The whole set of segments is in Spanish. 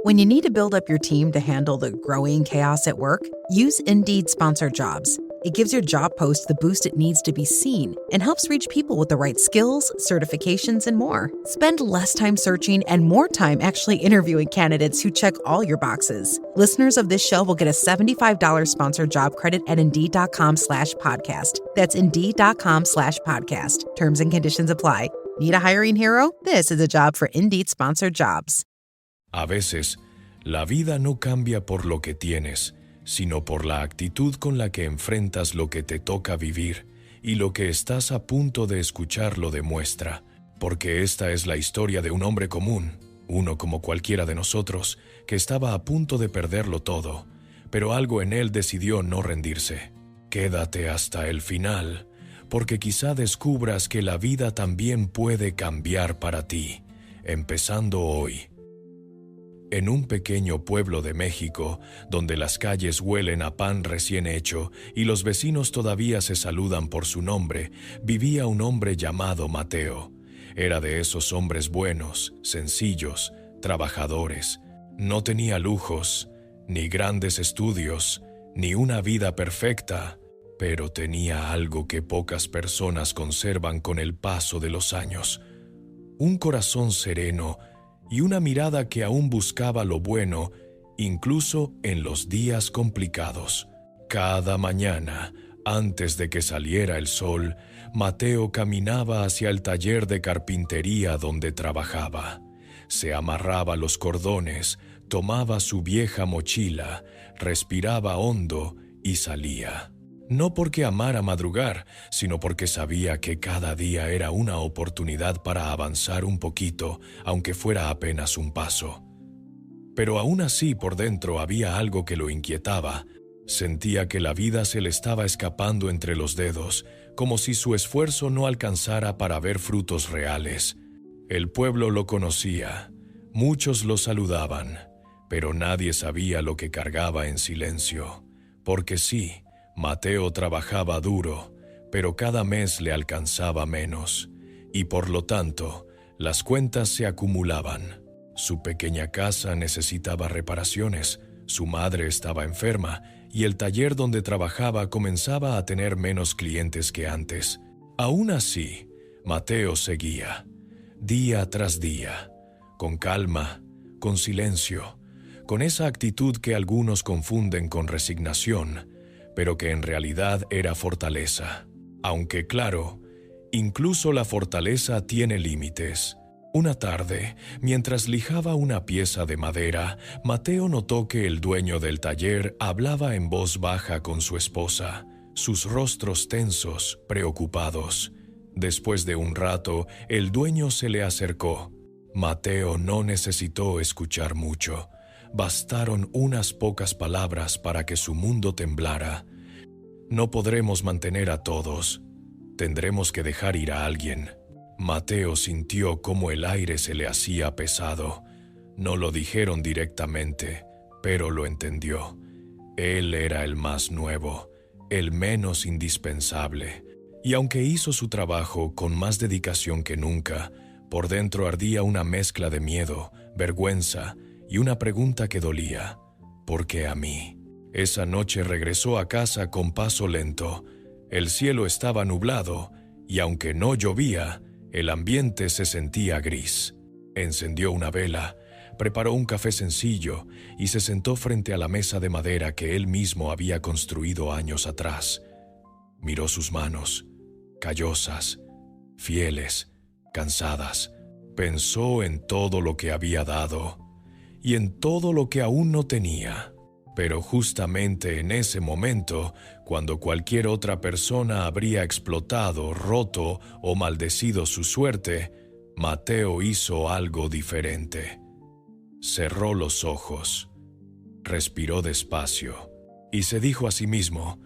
When you need to build up your team to handle the growing chaos at work, use Indeed Sponsored Jobs. It gives your job post the boost it needs to be seen and helps reach people with the right skills, certifications, and more. Spend less time searching and more time actually interviewing candidates who check all your boxes. Listeners of this show will get a $75 sponsored job credit at Indeed.com/podcast. That's Indeed.com/podcast. Terms and conditions apply. Need a hiring hero? This is a job for Indeed Sponsored Jobs. A veces, la vida no cambia por lo que tienes, sino por la actitud con la que enfrentas lo que te toca vivir, y lo que estás a punto de escuchar lo demuestra, porque esta es la historia de un hombre común, uno como cualquiera de nosotros, que estaba a punto de perderlo todo, pero algo en él decidió no rendirse. Quédate hasta el final, porque quizá descubras que la vida también puede cambiar para ti, empezando hoy. En un pequeño pueblo de México, donde las calles huelen a pan recién hecho y los vecinos todavía se saludan por su nombre, vivía un hombre llamado Mateo. Era de esos hombres buenos, sencillos, trabajadores. No tenía lujos, ni grandes estudios, ni una vida perfecta, pero tenía algo que pocas personas conservan con el paso de los años: un corazón sereno y una mirada que aún buscaba lo bueno, incluso en los días complicados. Cada mañana, antes de que saliera el sol, Mateo caminaba hacia el taller de carpintería donde trabajaba. Se amarraba los cordones, tomaba su vieja mochila, respiraba hondo y salía. No porque amara madrugar, sino porque sabía que cada día era una oportunidad para avanzar un poquito, aunque fuera apenas un paso. Pero aún así por dentro había algo que lo inquietaba. Sentía que la vida se le estaba escapando entre los dedos, como si su esfuerzo no alcanzara para ver frutos reales. El pueblo lo conocía, muchos lo saludaban, pero nadie sabía lo que cargaba en silencio, porque sí, Mateo trabajaba duro, pero cada mes le alcanzaba menos, y por lo tanto, las cuentas se acumulaban. Su pequeña casa necesitaba reparaciones, su madre estaba enferma, y el taller donde trabajaba comenzaba a tener menos clientes que antes. Aún así, Mateo seguía, día tras día, con calma, con silencio, con esa actitud que algunos confunden con resignación, pero que en realidad era fortaleza. Aunque claro, incluso la fortaleza tiene límites. Una tarde, mientras lijaba una pieza de madera, Mateo notó que el dueño del taller hablaba en voz baja con su esposa, sus rostros tensos, preocupados. Después de un rato, el dueño se le acercó. Mateo no necesitó escuchar mucho. Bastaron unas pocas palabras para que su mundo temblara. No podremos mantener a todos. Tendremos que dejar ir a alguien. Mateo sintió cómo el aire se le hacía pesado. No lo dijeron directamente, pero lo entendió. Él era el más nuevo, el menos indispensable. Y aunque hizo su trabajo con más dedicación que nunca, por dentro ardía una mezcla de miedo, vergüenza y una pregunta que dolía: ¿por qué a mí? Esa noche regresó a casa con paso lento. El cielo estaba nublado y aunque no llovía, el ambiente se sentía gris. Encendió una vela, preparó un café sencillo y se sentó frente a la mesa de madera que él mismo había construido años atrás. Miró sus manos, callosas, fieles, cansadas. Pensó en todo lo que había dado y en todo lo que aún no tenía. Pero justamente en ese momento, cuando cualquier otra persona habría explotado, roto o maldecido su suerte, Mateo hizo algo diferente. Cerró los ojos, respiró despacio y se dijo a sí mismo,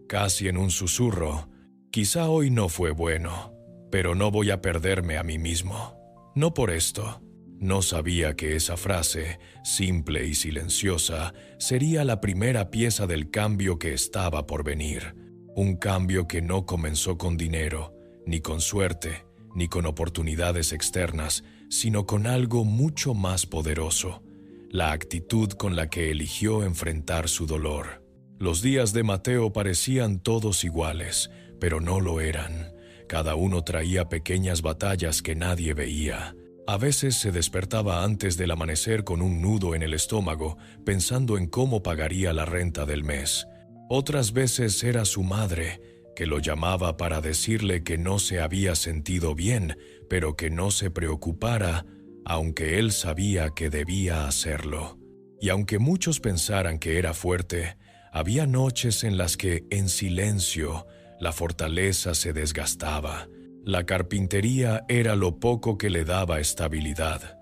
casi en un susurro: quizá hoy no fue bueno, pero no voy a perderme a mí mismo. No por esto. No sabía que esa frase, simple y silenciosa, sería la primera pieza del cambio que estaba por venir. Un cambio que no comenzó con dinero, ni con suerte, ni con oportunidades externas, sino con algo mucho más poderoso: la actitud con la que eligió enfrentar su dolor. Los días de Mateo parecían todos iguales, pero no lo eran. Cada uno traía pequeñas batallas que nadie veía. A veces se despertaba antes del amanecer con un nudo en el estómago, pensando en cómo pagaría la renta del mes. Otras veces era su madre, que lo llamaba para decirle que no se había sentido bien, pero que no se preocupara, aunque él sabía que debía hacerlo. Y aunque muchos pensaran que era fuerte, había noches en las que, en silencio, la fortaleza se desgastaba. La carpintería era lo poco que le daba estabilidad.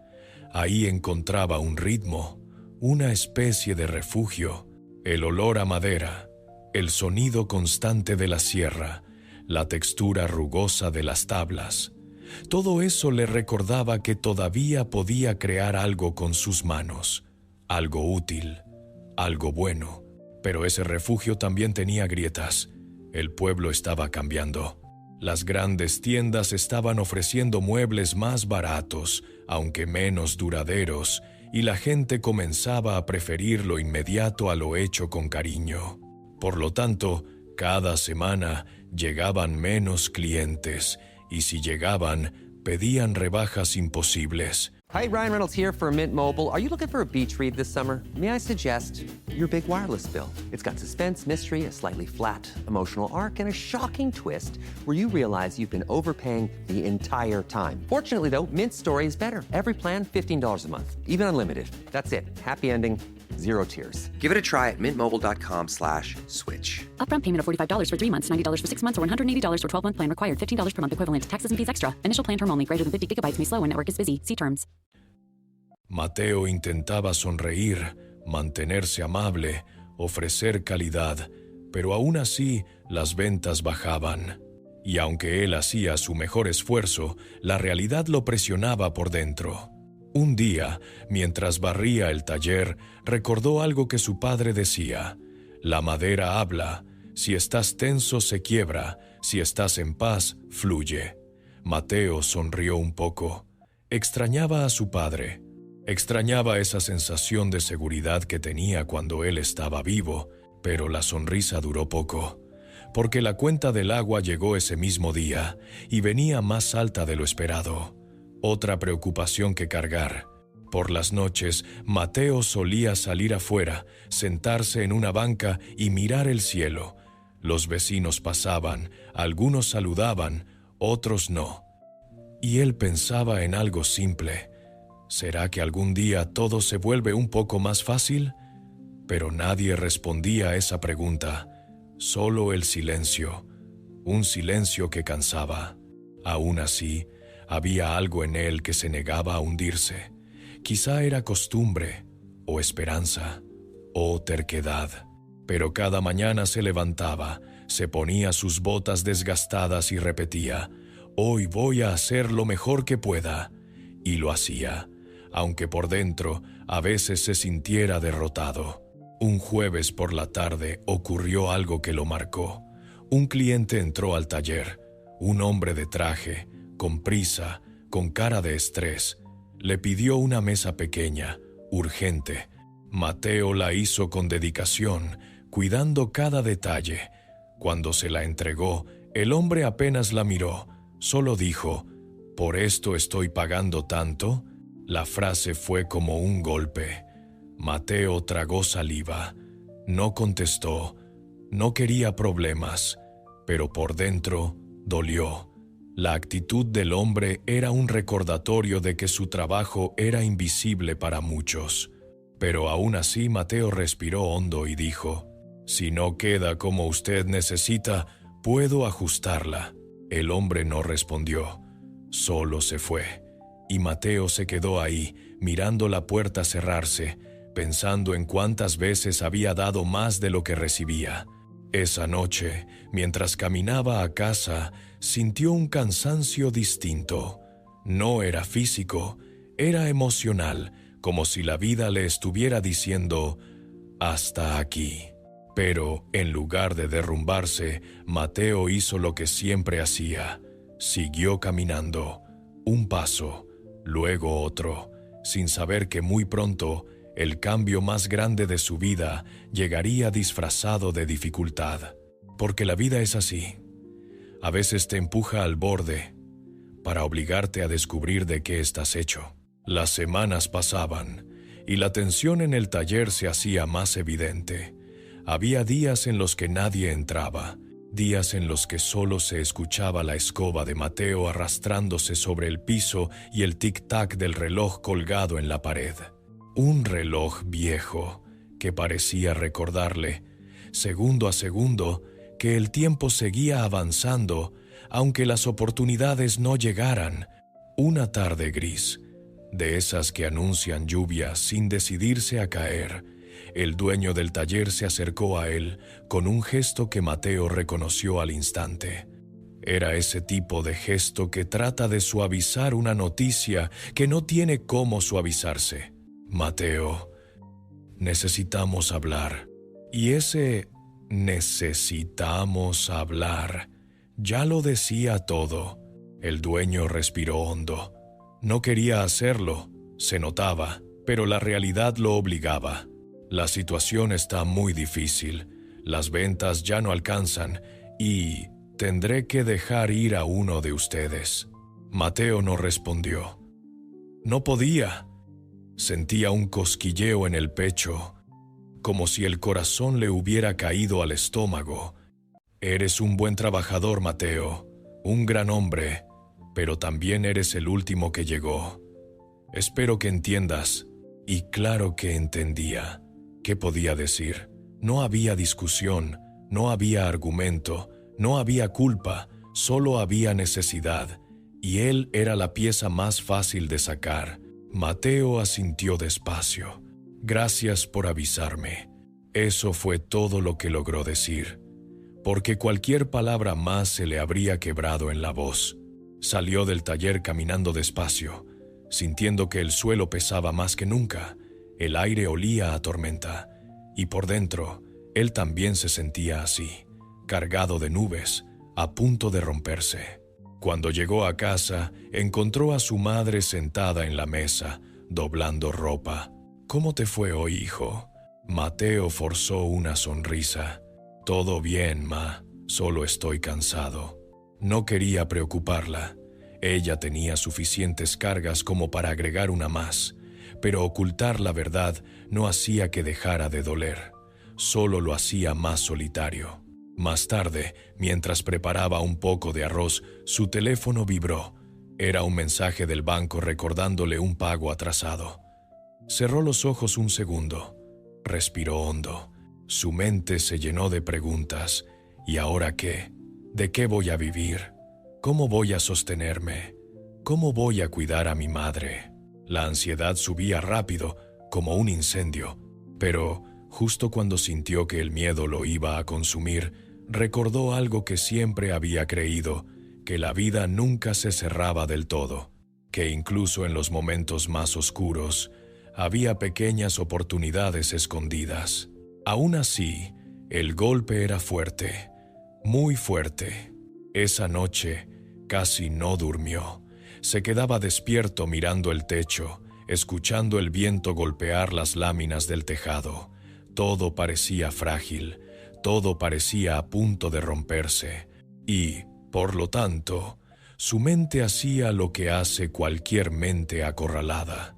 Ahí encontraba un ritmo, una especie de refugio, el olor a madera, el sonido constante de la sierra, la textura rugosa de las tablas. Todo eso le recordaba que todavía podía crear algo con sus manos, algo útil, algo bueno. Pero ese refugio también tenía grietas. El pueblo estaba cambiando. Las grandes tiendas estaban ofreciendo muebles más baratos, aunque menos duraderos, y la gente comenzaba a preferir lo inmediato a lo hecho con cariño. Por lo tanto, cada semana llegaban menos clientes, y si llegaban, pedían rebajas imposibles. Hi, Ryan Reynolds here for Mint Mobile. Are you looking for a beach read this summer? May I suggest your big wireless bill? It's got suspense, mystery, a slightly flat, emotional arc, and a shocking twist where you realize you've been overpaying the entire time. Fortunately, though, Mint's story is better. Every plan, $15 a month, even unlimited. That's it. Happy ending, zero tears. Give it a try at mintmobile.com/switch. Upfront payment of $45 for 3 months, $90 for 6 months, or $180 for 12-month plan required. $15 per month equivalent. Taxes and fees extra. Initial plan term only. Greater than 50 gigabytes may slow when network is busy. See terms. Mateo intentaba sonreír, mantenerse amable, ofrecer calidad, pero aún así las ventas bajaban. Y aunque él hacía su mejor esfuerzo, la realidad lo presionaba por dentro. Un día, mientras barría el taller, recordó algo que su padre decía: la madera habla, si estás tenso se quiebra, si estás en paz, fluye. Mateo sonrió un poco. Extrañaba a su padre. Extrañaba esa sensación de seguridad que tenía cuando él estaba vivo, pero la sonrisa duró poco, porque la cuenta del agua llegó ese mismo día y venía más alta de lo esperado. Otra preocupación que cargar. Por las noches, Mateo solía salir afuera, sentarse en una banca y mirar el cielo. Los vecinos pasaban, algunos saludaban, otros no. Y él pensaba en algo simple. ¿Será que algún día todo se vuelve un poco más fácil? Pero nadie respondía a esa pregunta. Solo el silencio. Un silencio que cansaba. Aún así, había algo en él que se negaba a hundirse. Quizá era costumbre, o esperanza, o terquedad. Pero cada mañana se levantaba, se ponía sus botas desgastadas y repetía: «Hoy voy a hacer lo mejor que pueda». Y lo hacía, aunque por dentro a veces se sintiera derrotado. Un jueves por la tarde ocurrió algo que lo marcó. Un cliente entró al taller, un hombre de traje, con prisa, con cara de estrés. Le pidió una mesa pequeña, urgente. Mateo la hizo con dedicación, cuidando cada detalle. Cuando se la entregó, el hombre apenas la miró, solo dijo: «¿Por esto estoy pagando tanto?». La frase fue como un golpe. Mateo tragó saliva. No contestó. No quería problemas, pero por dentro dolió. La actitud del hombre era un recordatorio de que su trabajo era invisible para muchos. Pero aún así Mateo respiró hondo y dijo: «Si no queda como usted necesita, puedo ajustarla». El hombre no respondió. Solo se fue. Y Mateo se quedó ahí, mirando la puerta cerrarse, pensando en cuántas veces había dado más de lo que recibía. Esa noche, mientras caminaba a casa, sintió un cansancio distinto. No era físico, era emocional, como si la vida le estuviera diciendo: «Hasta aquí». Pero, en lugar de derrumbarse, Mateo hizo lo que siempre hacía. Siguió caminando, un paso, luego otro, sin saber que muy pronto El cambio más grande de su vida llegaría disfrazado de dificultad, porque la vida es así. A veces te empuja al borde para obligarte a descubrir de qué estás hecho. Las semanas pasaban y la tensión en el taller se hacía más evidente. Había días en los que nadie entraba, días en los que solo se escuchaba la escoba de Mateo arrastrándose sobre el piso y el tic-tac del reloj colgado en la pared. Un reloj viejo que parecía recordarle, segundo a segundo, que el tiempo seguía avanzando, aunque las oportunidades no llegaran. Una tarde gris, de esas que anuncian lluvia sin decidirse a caer, el dueño del taller se acercó a él con un gesto que Mateo reconoció al instante. Era ese tipo de gesto que trata de suavizar una noticia que no tiene cómo suavizarse. Mateo, necesitamos hablar. Y ese necesitamos hablar ya lo decía todo. El dueño respiró hondo. No quería hacerlo, se notaba, pero la realidad lo obligaba. La situación está muy difícil, las ventas ya no alcanzan y tendré que dejar ir a uno de ustedes. Mateo no respondió. No podía. Sentía un cosquilleo en el pecho, como si el corazón le hubiera caído al estómago. Eres un buen trabajador, Mateo, un gran hombre, pero también eres el último que llegó. Espero que entiendas. Y claro que entendía. ¿Qué podía decir? No había discusión, no había argumento, no había culpa, solo había necesidad, y él era la pieza más fácil de sacar. Mateo asintió despacio. Gracias por avisarme. Eso fue todo lo que logró decir, porque cualquier palabra más se le habría quebrado en la voz. Salió del taller caminando despacio, sintiendo que el suelo pesaba más que nunca. El aire olía a tormenta, y por dentro, él también se sentía así, cargado de nubes, a punto de romperse. Cuando llegó a casa, encontró a su madre sentada en la mesa, doblando ropa. ¿Cómo te fue hoy, hijo? Mateo forzó una sonrisa. Todo bien, ma, solo estoy cansado. No quería preocuparla. Ella tenía suficientes cargas como para agregar una más, pero ocultar la verdad no hacía que dejara de doler, solo lo hacía más solitario. Más tarde, mientras preparaba un poco de arroz, su teléfono vibró. Era un mensaje del banco recordándole un pago atrasado. Cerró los ojos un segundo, respiró hondo. Su mente se llenó de preguntas. ¿Y ahora qué? ¿De qué voy a vivir? ¿Cómo voy a sostenerme? ¿Cómo voy a cuidar a mi madre? La ansiedad subía rápido, como un incendio, pero justo cuando sintió que el miedo lo iba a consumir, recordó algo que siempre había creído, que la vida nunca se cerraba del todo, que incluso en los momentos más oscuros había pequeñas oportunidades escondidas. Aún así, el golpe era fuerte, muy fuerte. Esa noche casi no durmió. Se quedaba despierto mirando el techo, escuchando el viento golpear las láminas del tejado. Todo parecía frágil, todo parecía a punto de romperse, y, por lo tanto, su mente hacía lo que hace cualquier mente acorralada.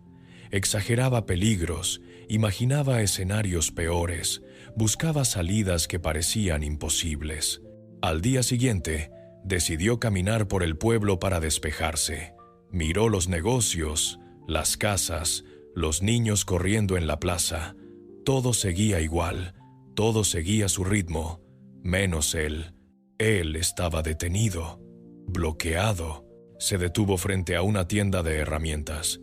Exageraba peligros, imaginaba escenarios peores, buscaba salidas que parecían imposibles. Al día siguiente, decidió caminar por el pueblo para despejarse. Miró los negocios, las casas, los niños corriendo en la plaza. Todo seguía igual, todo seguía su ritmo, menos él. Él estaba detenido, bloqueado. Se detuvo frente a una tienda de herramientas.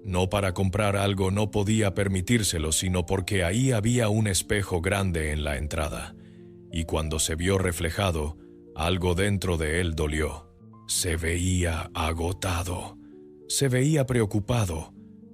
No para comprar algo, no podía permitírselo, sino porque ahí había un espejo grande en la entrada. Y cuando se vio reflejado, algo dentro de él dolió. Se veía agotado, se veía preocupado,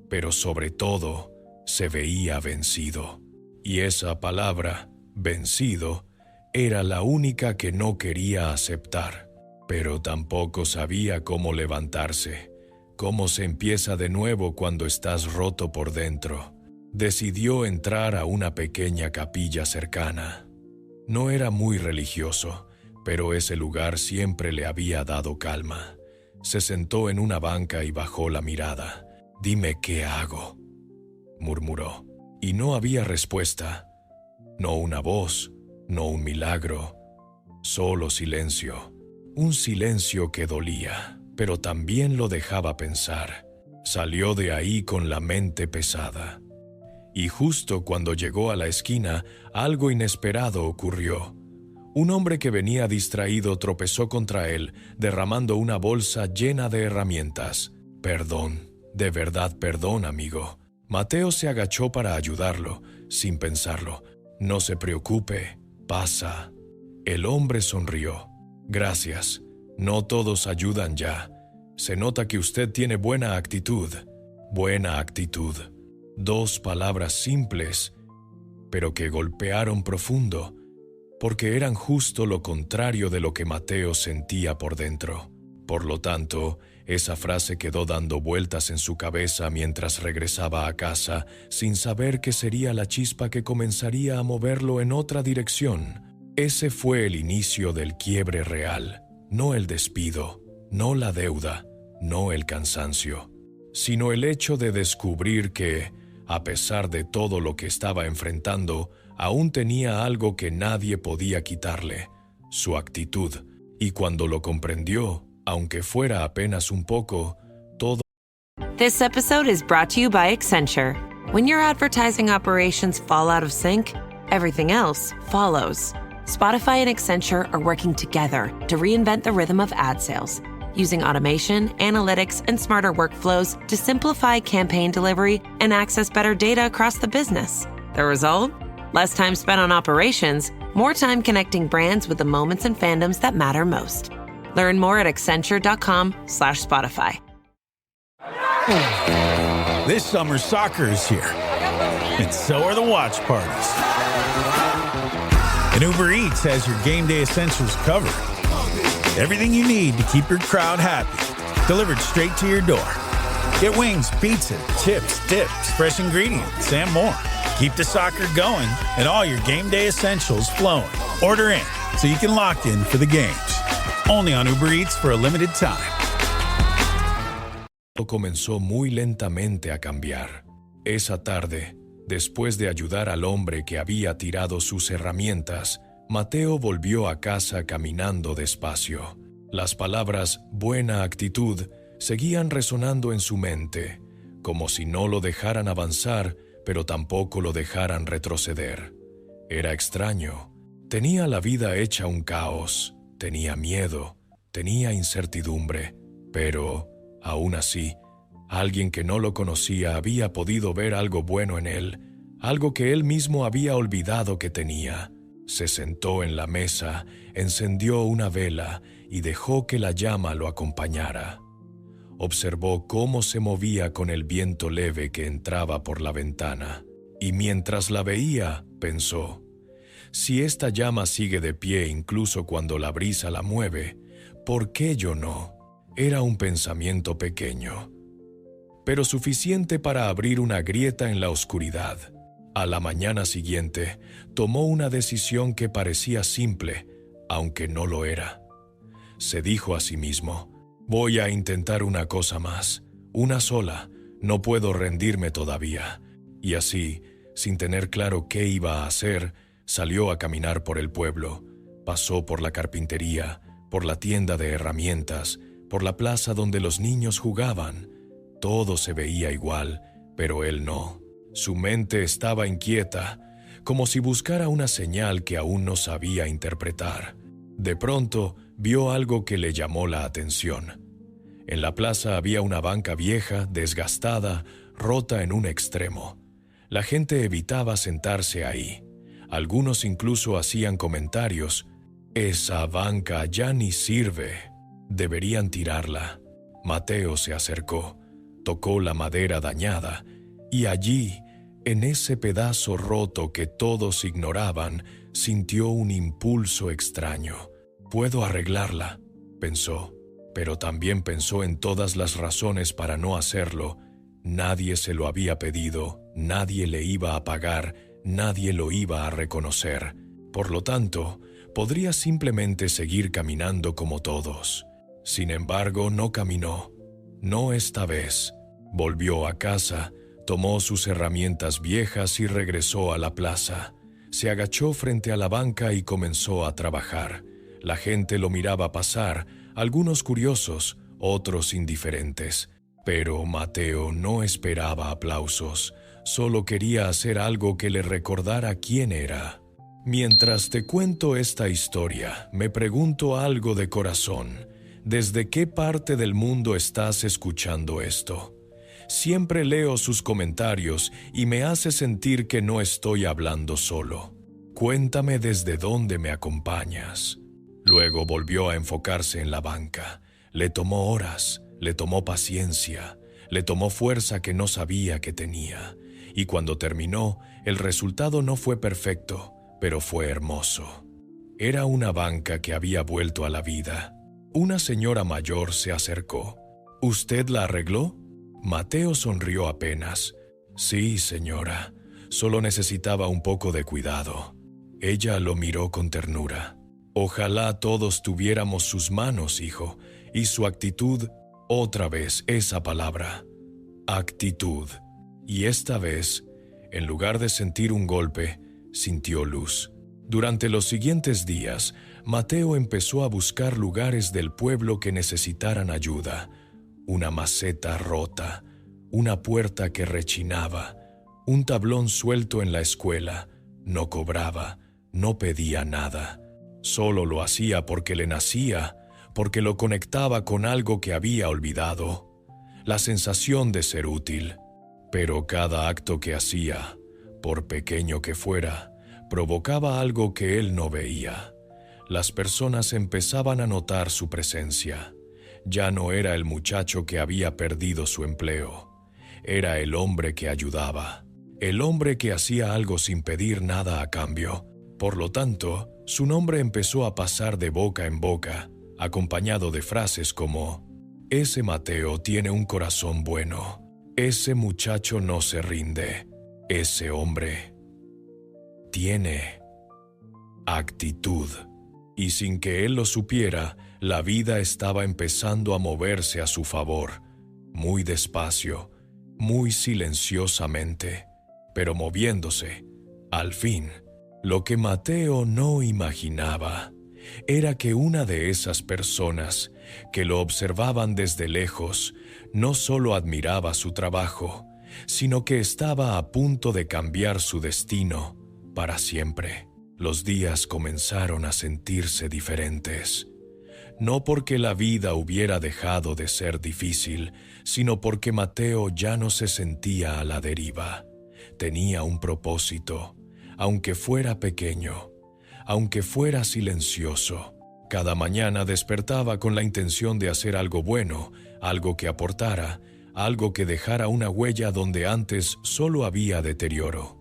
pero sobre todo, se veía vencido. Y esa palabra, vencido, era la única que no quería aceptar. Pero tampoco sabía cómo levantarse, cómo se empieza de nuevo cuando estás roto por dentro. decidió entrar a una pequeña capilla cercana. No era muy religioso, pero ese lugar siempre le había dado calma. Se sentó en una banca y bajó la mirada. «Dime qué hago», murmuró. Y no había respuesta. No una voz, no un milagro. Solo silencio. Un silencio que dolía, pero también lo dejaba pensar. Salió de ahí con la mente pesada. Y justo cuando llegó a la esquina, algo inesperado ocurrió. Un hombre que venía distraído tropezó contra él, derramando una bolsa llena de herramientas. «Perdón, de verdad perdón, amigo». Mateo se agachó para ayudarlo, sin pensarlo. «No se preocupe, pasa». El hombre sonrió. «Gracias. No todos ayudan ya. Se nota que usted tiene buena actitud». Buena actitud. 2 palabras simples, pero que golpearon profundo, porque eran justo lo contrario de lo que Mateo sentía por dentro. Por lo tanto, esa frase quedó dando vueltas en su cabeza mientras regresaba a casa, sin saber que sería la chispa que comenzaría a moverlo en otra dirección. Ese fue el inicio del quiebre real, no el despido, no la deuda, no el cansancio, sino el hecho de descubrir que, a pesar de todo lo que estaba enfrentando, aún tenía algo que nadie podía quitarle: su actitud. Y cuando lo comprendió, aunque fuera apenas un poco, todo... This episode is brought to you by Accenture. When your advertising operations fall out of sync, everything else follows. Spotify and Accenture are working together to reinvent the rhythm of ad sales, using automation, analytics, and smarter workflows to simplify campaign delivery and access better data across the business. The result? Less time spent on operations, more time connecting brands with the moments and fandoms that matter most. Learn more at Accenture.com/Spotify. This summer, soccer is here, and so are the watch parties. And Uber Eats has your game day essentials covered. Everything you need to keep your crowd happy, delivered straight to your door. Get wings, pizza, chips, dips, fresh ingredients, and more. Keep the soccer going and all your game day essentials flowing. Order in so you can lock in for the games. Only on Uber Eats for a limited time. Comenzó muy lentamente a cambiar. Esa tarde, después de ayudar al hombre que había tirado sus herramientas, Mateo volvió a casa caminando despacio. Las palabras «buena actitud» seguían resonando en su mente, como si no lo dejaran avanzar, pero tampoco lo dejaran retroceder. Era extraño. Tenía la vida hecha un caos, tenía miedo, tenía incertidumbre, pero, aún así, alguien que no lo conocía había podido ver algo bueno en él, algo que él mismo había olvidado que tenía. Se sentó en la mesa, encendió una vela y dejó que la llama lo acompañara. Observó cómo se movía con el viento leve que entraba por la ventana, y mientras la veía, pensó: si esta llama sigue de pie incluso cuando la brisa la mueve, ¿por qué yo no? Era un pensamiento pequeño, pero suficiente para abrir una grieta en la oscuridad. A la mañana siguiente, tomó una decisión que parecía simple, aunque no lo era. Se dijo a sí mismo: voy a intentar una cosa más, una sola, no puedo rendirme todavía. Y así, sin tener claro qué iba a hacer, salió a caminar por el pueblo. Pasó por la carpintería, por la tienda de herramientas, por la plaza donde los niños jugaban. Todo se veía igual, pero él no. Su mente estaba inquieta, como si buscara una señal que aún no sabía interpretar. De pronto, vio algo que le llamó la atención. En la plaza había una banca vieja, desgastada, rota en un extremo. La gente evitaba sentarse ahí. Algunos incluso hacían comentarios: «Esa banca ya ni sirve. Deberían tirarla». Mateo se acercó, tocó la madera dañada, y allí, en ese pedazo roto que todos ignoraban, sintió un impulso extraño. «Puedo arreglarla», pensó, pero también pensó en todas las razones para no hacerlo. Nadie se lo había pedido, Nadie le iba a pagar, nadie lo iba a reconocer. Por lo tanto, podría simplemente seguir caminando como todos. Sin embargo, no caminó. No esta vez. Volvió a casa, tomó sus herramientas viejas y regresó a la plaza. Se agachó frente a la banca y comenzó a trabajar. La gente lo miraba pasar, algunos curiosos, otros indiferentes. Pero Mateo no esperaba aplausos, solo quería hacer algo que le recordara quién era. Mientras te cuento esta historia, me pregunto algo de corazón. ¿Desde qué parte del mundo estás escuchando esto? Siempre leo sus comentarios y me hace sentir que no estoy hablando solo. Cuéntame desde dónde me acompañas. Luego volvió a enfocarse en la banca. Le tomó horas, le tomó paciencia, le tomó fuerza que no sabía que tenía. Y cuando terminó, el resultado no fue perfecto, pero fue hermoso. Era una banca que había vuelto a la vida. Una señora mayor se acercó. ¿Usted la arregló? Mateo sonrió apenas. Sí, señora, solo necesitaba un poco de cuidado. Ella lo miró con ternura. Ojalá todos tuviéramos sus manos, hijo, y su actitud, otra vez esa palabra, actitud. Y esta vez, en lugar de sentir un golpe, sintió luz. Durante los siguientes días, Mateo empezó a buscar lugares del pueblo que necesitaran ayuda. Una maceta rota, una puerta que rechinaba, un tablón suelto en la escuela. No cobraba, no pedía nada. Solo lo hacía porque le nacía, porque lo conectaba con algo que había olvidado. La sensación de ser útil. Pero cada acto que hacía, por pequeño que fuera, provocaba algo que él no veía. Las personas empezaban a notar su presencia. Ya no era el muchacho que había perdido su empleo. Era el hombre que ayudaba. El hombre que hacía algo sin pedir nada a cambio. Por lo tanto, su nombre empezó a pasar de boca en boca, acompañado de frases como: «Ese Mateo tiene un corazón bueno. Ese muchacho no se rinde. Ese hombre tiene actitud». Y sin que él lo supiera, la vida estaba empezando a moverse a su favor, muy despacio, muy silenciosamente, pero moviéndose. Al fin, lo que Mateo no imaginaba era que una de esas personas que lo observaban desde lejos no solo admiraba su trabajo, sino que estaba a punto de cambiar su destino para siempre. Los días comenzaron a sentirse diferentes. No porque la vida hubiera dejado de ser difícil, sino porque Mateo ya no se sentía a la deriva. Tenía un propósito, aunque fuera pequeño, aunque fuera silencioso. Cada mañana despertaba con la intención de hacer algo bueno, algo que aportara, algo que dejara una huella donde antes solo había deterioro.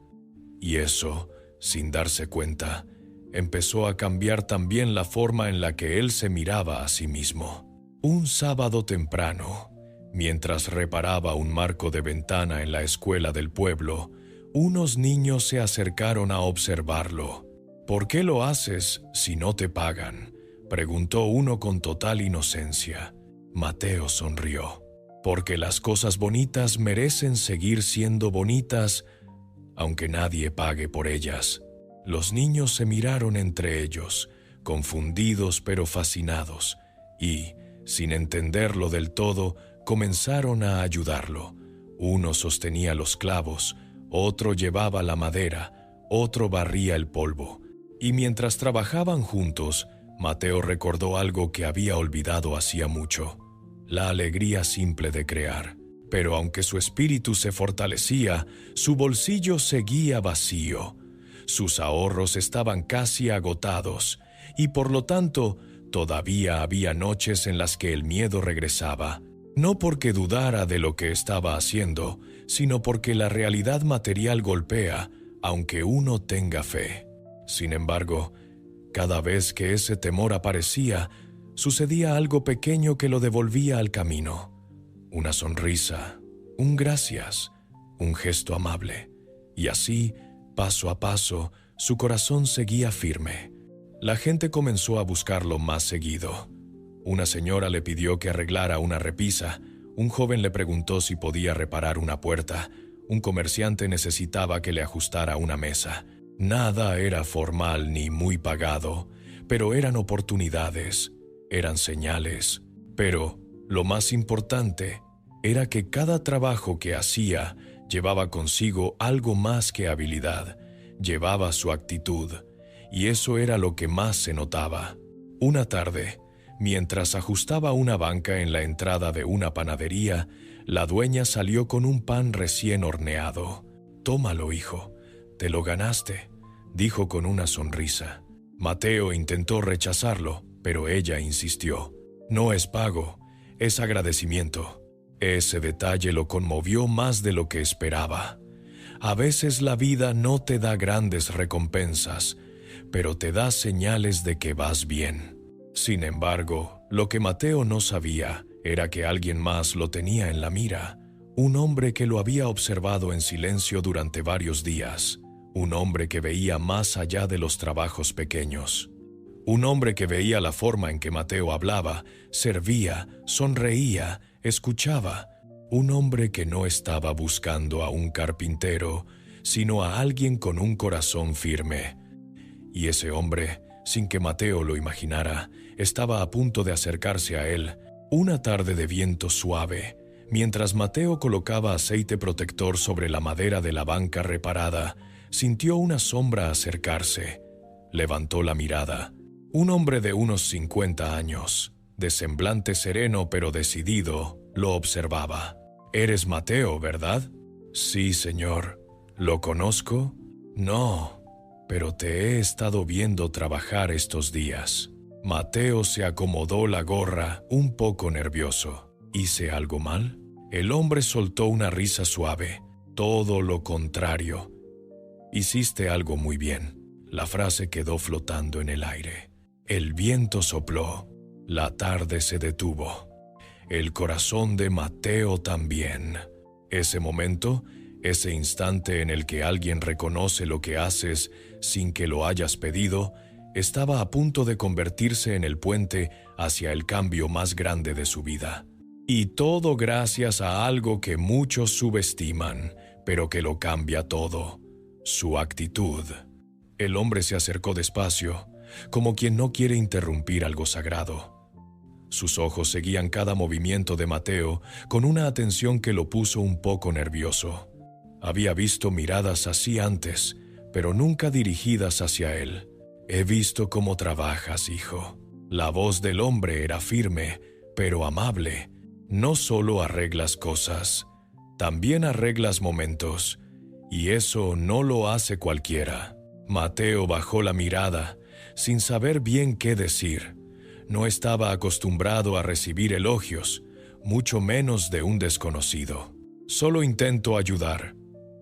Y eso, sin darse cuenta, empezó a cambiar también la forma en la que él se miraba a sí mismo. Un sábado temprano, mientras reparaba un marco de ventana en la escuela del pueblo, unos niños se acercaron a observarlo. «¿Por qué lo haces si no te pagan?», preguntó uno con total inocencia. Mateo sonrió. «Porque las cosas bonitas merecen seguir siendo bonitas, aunque nadie pague por ellas». Los niños se miraron entre ellos, confundidos pero fascinados, y, sin entenderlo del todo, comenzaron a ayudarlo. Uno sostenía los clavos, otro llevaba la madera, otro barría el polvo. Y mientras trabajaban juntos, Mateo recordó algo que había olvidado hacía mucho: la alegría simple de crear. Pero aunque su espíritu se fortalecía, su bolsillo seguía vacío. Sus ahorros estaban casi agotados, y por lo tanto, todavía había noches en las que el miedo regresaba. No porque dudara de lo que estaba haciendo, sino porque la realidad material golpea, aunque uno tenga fe. Sin embargo, cada vez que ese temor aparecía, sucedía algo pequeño que lo devolvía al camino. Una sonrisa, un gracias, un gesto amable. Y así, paso a paso, su corazón seguía firme. La gente comenzó a buscarlo más seguido. Una señora le pidió que arreglara una repisa, un joven le preguntó si podía reparar una puerta, un comerciante necesitaba que le ajustara una mesa. Nada era formal ni muy pagado, pero eran oportunidades, eran señales. Pero lo más importante era que cada trabajo que hacía llevaba consigo algo más que habilidad, llevaba su actitud, y eso era lo que más se notaba. Una tarde, mientras ajustaba una banca en la entrada de una panadería, la dueña salió con un pan recién horneado. «Tómalo, hijo, te lo ganaste», dijo con una sonrisa. Mateo intentó rechazarlo, pero ella insistió. «No es pago, es agradecimiento». Ese detalle lo conmovió más de lo que esperaba. A veces la vida no te da grandes recompensas, pero te da señales de que vas bien. Sin embargo, lo que Mateo no sabía era que alguien más lo tenía en la mira, un hombre que lo había observado en silencio durante varios días, un hombre que veía más allá de los trabajos pequeños, un hombre que veía la forma en que Mateo hablaba, servía, sonreía, escuchaba, un hombre que no estaba buscando a un carpintero, sino a alguien con un corazón firme. Y ese hombre, sin que Mateo lo imaginara, estaba a punto de acercarse a él, una tarde de viento suave, mientras Mateo colocaba aceite protector sobre la madera de la banca reparada, sintió una sombra acercarse. Levantó la mirada. Un hombre de unos 50 años, de semblante sereno pero decidido, lo observaba. «Eres Mateo, ¿verdad?» «Sí, señor». «¿Lo conozco?» «No, pero te he estado viendo trabajar estos días». Mateo se acomodó la gorra, un poco nervioso. ¿Hice algo mal? El hombre soltó una risa suave. «Todo lo contrario. Hiciste algo muy bien». La frase quedó flotando en el aire. El viento sopló. La tarde se detuvo. El corazón de Mateo también. Ese momento, ese instante en el que alguien reconoce lo que haces sin que lo hayas pedido, estaba a punto de convertirse en el puente hacia el cambio más grande de su vida. Y todo gracias a algo que muchos subestiman, pero que lo cambia todo: su actitud. El hombre se acercó despacio, como quien no quiere interrumpir algo sagrado. Sus ojos seguían cada movimiento de Mateo con una atención que lo puso un poco nervioso. Había visto miradas así antes, pero nunca dirigidas hacia él. «He visto cómo trabajas, hijo». La voz del hombre era firme, pero amable. «No solo arreglas cosas, también arreglas momentos, y eso no lo hace cualquiera». Mateo bajó la mirada, sin saber bien qué decir. No estaba acostumbrado a recibir elogios, mucho menos de un desconocido. «Solo intento ayudar»,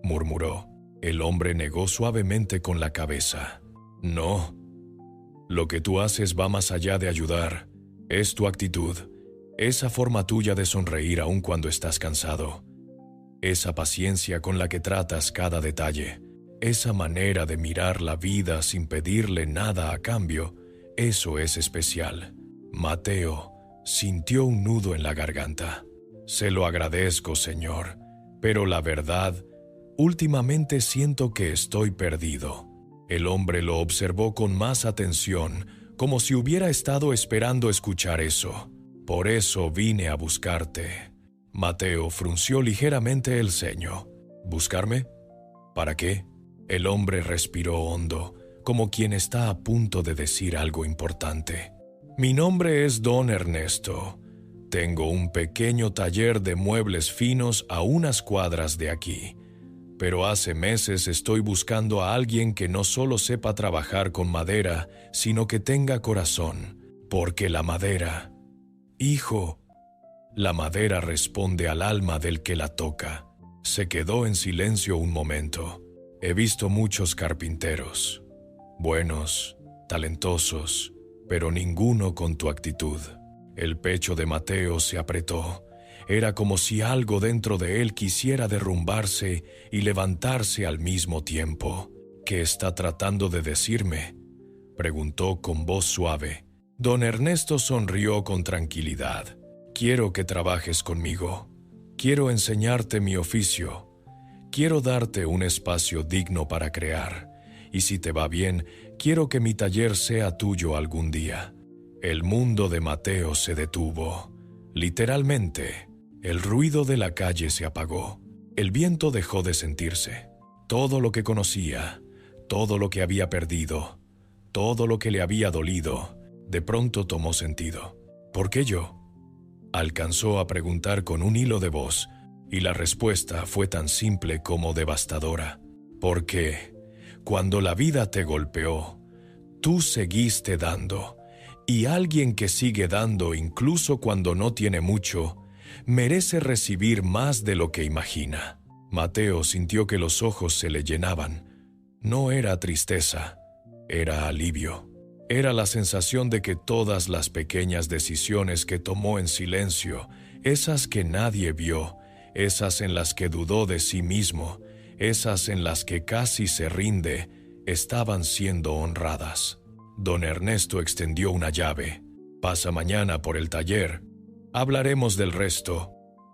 murmuró. El hombre negó suavemente con la cabeza. «No. Lo que tú haces va más allá de ayudar. Es tu actitud, esa forma tuya de sonreír aun cuando estás cansado, esa paciencia con la que tratas cada detalle, esa manera de mirar la vida sin pedirle nada a cambio. Eso es especial». Mateo sintió un nudo en la garganta. «Se lo agradezco, señor, pero la verdad, últimamente siento que estoy perdido». El hombre lo observó con más atención, como si hubiera estado esperando escuchar eso. «Por eso vine a buscarte». Mateo frunció ligeramente el ceño. «¿Buscarme? ¿Para qué?» El hombre respiró hondo, como quien está a punto de decir algo importante. «Mi nombre es Don Ernesto. Tengo un pequeño taller de muebles finos a unas cuadras de aquí. Pero hace meses estoy buscando a alguien que no solo sepa trabajar con madera, sino que tenga corazón. Porque la madera... Hijo, la madera responde al alma del que la toca». Se quedó en silencio un momento. «He visto muchos carpinteros, buenos, talentosos, pero ninguno con tu actitud». El pecho de Mateo se apretó. Era como si algo dentro de él quisiera derrumbarse y levantarse al mismo tiempo. ¿Qué está tratando de decirme?, preguntó con voz suave. Don Ernesto sonrió con tranquilidad. Quiero que trabajes conmigo. Quiero enseñarte mi oficio. Quiero darte un espacio digno para crear. Y si te va bien, quiero que mi taller sea tuyo algún día. El mundo de Mateo se detuvo. Literalmente, el ruido de la calle se apagó. El viento dejó de sentirse. Todo lo que conocía, todo lo que había perdido, todo lo que le había dolido, de pronto tomó sentido. ¿Por qué yo?, alcanzó a preguntar con un hilo de voz, y la respuesta fue tan simple como devastadora. Porque cuando la vida te golpeó, tú seguiste dando, y alguien que sigue dando incluso cuando no tiene mucho, merece recibir más de lo que imagina. Mateo sintió que los ojos se le llenaban. No era tristeza, era alivio. Era la sensación de que todas las pequeñas decisiones que tomó en silencio, esas que nadie vio, esas en las que dudó de sí mismo, esas en las que casi se rinde, estaban siendo honradas. Don Ernesto extendió una llave. Pasa mañana por el taller. Hablaremos del resto.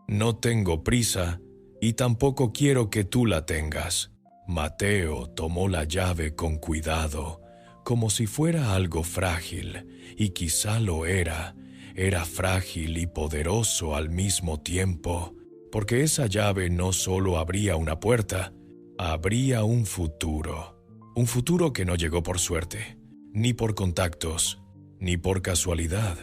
No tengo prisa y tampoco quiero que tú la tengas. Mateo tomó la llave con cuidado, como si fuera algo frágil, y quizá lo era. Era frágil y poderoso al mismo tiempo, porque esa llave no solo abría una puerta, abría un futuro que no llegó por suerte, ni por contactos, ni por casualidad.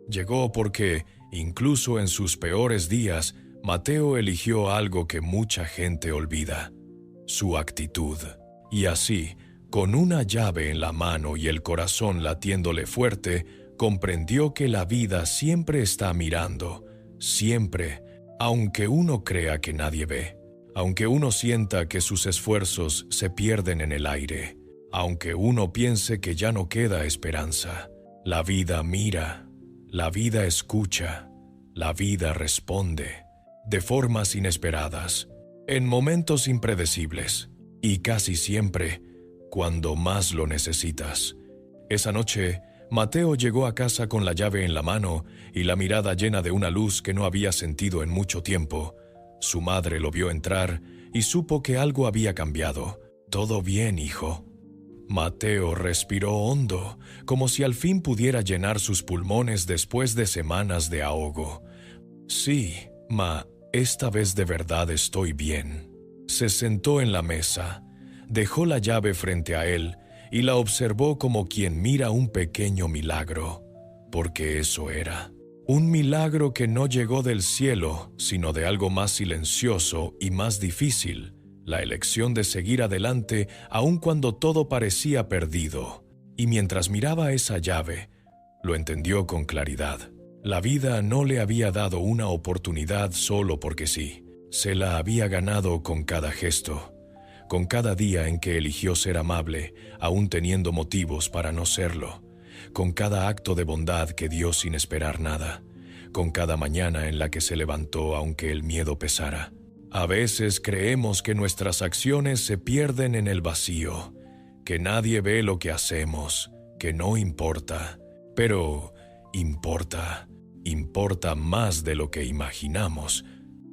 Llegó porque, incluso en sus peores días, Mateo eligió algo que mucha gente olvida: su actitud. Y así, con una llave en la mano y el corazón latiéndole fuerte, comprendió que la vida siempre está mirando, siempre, aunque uno crea que nadie ve, aunque uno sienta que sus esfuerzos se pierden en el aire, aunque uno piense que ya no queda esperanza. La vida mira, la vida escucha, la vida responde, de formas inesperadas, en momentos impredecibles, y casi siempre, cuando más lo necesitas. Esa noche, Mateo llegó a casa con la llave en la mano y la mirada llena de una luz que no había sentido en mucho tiempo. Su madre lo vio entrar y supo que algo había cambiado. «¿Todo bien, hijo?». Mateo respiró hondo, como si al fin pudiera llenar sus pulmones después de semanas de ahogo. «Sí, esta vez de verdad estoy bien». Se sentó en la mesa, dejó la llave frente a él y la observó como quien mira un pequeño milagro, porque eso era. Un milagro que no llegó del cielo, sino de algo más silencioso y más difícil, la elección de seguir adelante aun cuando todo parecía perdido. Y mientras miraba esa llave, lo entendió con claridad. La vida no le había dado una oportunidad solo porque sí. Se la había ganado con cada gesto, con cada día en que eligió ser amable, aún teniendo motivos para no serlo, con cada acto de bondad que dio sin esperar nada, con cada mañana en la que se levantó aunque el miedo pesara. A veces creemos que nuestras acciones se pierden en el vacío, que nadie ve lo que hacemos, que no importa, pero importa más de lo que imaginamos.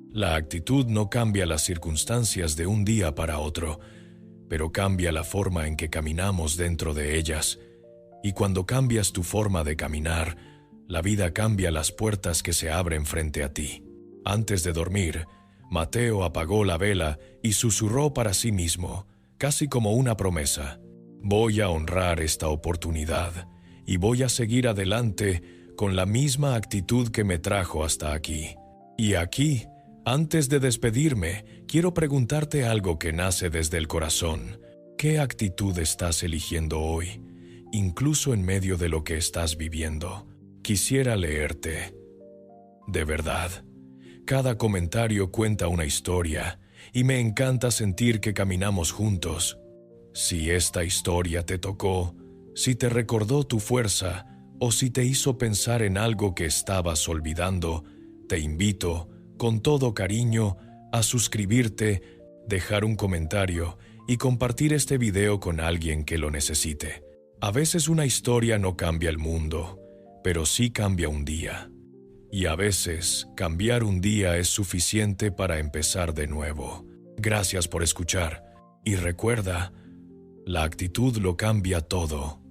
La actitud no cambia las circunstancias de un día para otro, pero cambia la forma en que caminamos dentro de ellas. Y cuando cambias tu forma de caminar, la vida cambia las puertas que se abren frente a ti. Antes de dormir, Mateo apagó la vela y susurró para sí mismo, casi como una promesa: «Voy a honrar esta oportunidad y voy a seguir adelante con la misma actitud que me trajo hasta aquí». Y aquí, antes de despedirme, quiero preguntarte algo que nace desde el corazón. ¿Qué actitud estás eligiendo hoy, incluso en medio de lo que estás viviendo? Quisiera leerte. De verdad, cada comentario cuenta una historia y me encanta sentir que caminamos juntos. Si esta historia te tocó, si te recordó tu fuerza o si te hizo pensar en algo que estabas olvidando, te invito, con todo cariño, a suscribirte, dejar un comentario y compartir este video con alguien que lo necesite. A veces una historia no cambia el mundo, pero sí cambia un día. Y a veces, cambiar un día es suficiente para empezar de nuevo. Gracias por escuchar. Y recuerda, la actitud lo cambia todo.